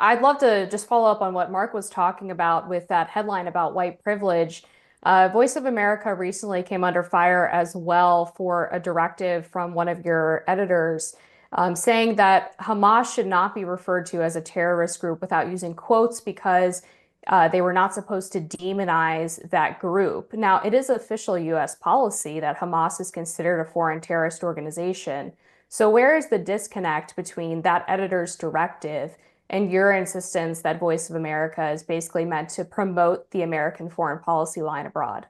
I'd love to just follow up on what Mark was talking about with that headline about white privilege. Voice of America recently came under fire as well for a directive from one of your editors, saying that Hamas should not be referred to as a terrorist group without using quotes because they were not supposed to demonize that group. Now, it is official U.S. policy that Hamas is considered a foreign terrorist organization. So, where is the disconnect between that editor's directive and your insistence that Voice of America is basically meant to promote the American foreign policy line abroad?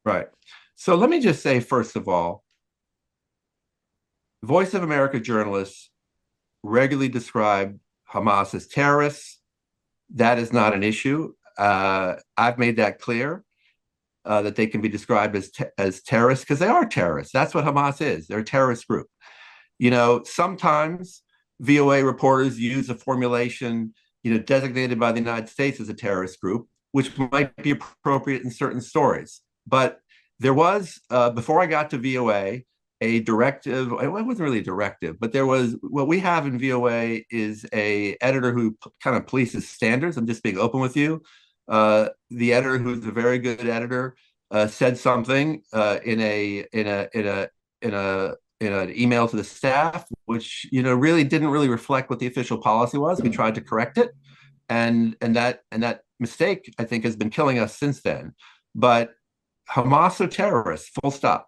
Right. So let me just say, first of all, Voice of America journalists regularly describe Hamas as terrorists. That is not an issue. I've made that clear that they can be described as terrorists because they are terrorists. That's what Hamas is. They're a terrorist group. Sometimes VOA reporters use a formulation, designated by the United States as a terrorist group, which might be appropriate in certain stories. But there was, before I got to VOA, a directive. It wasn't really a directive, but there was what we have in VOA is a editor who kind of polices standards. I'm just being open with you. The editor, who's a very good editor, said something in an email to the staff, which really didn't really reflect what the official policy was. We tried to correct it, and that mistake, I think, has been killing us since then. But Hamas are terrorists, full stop.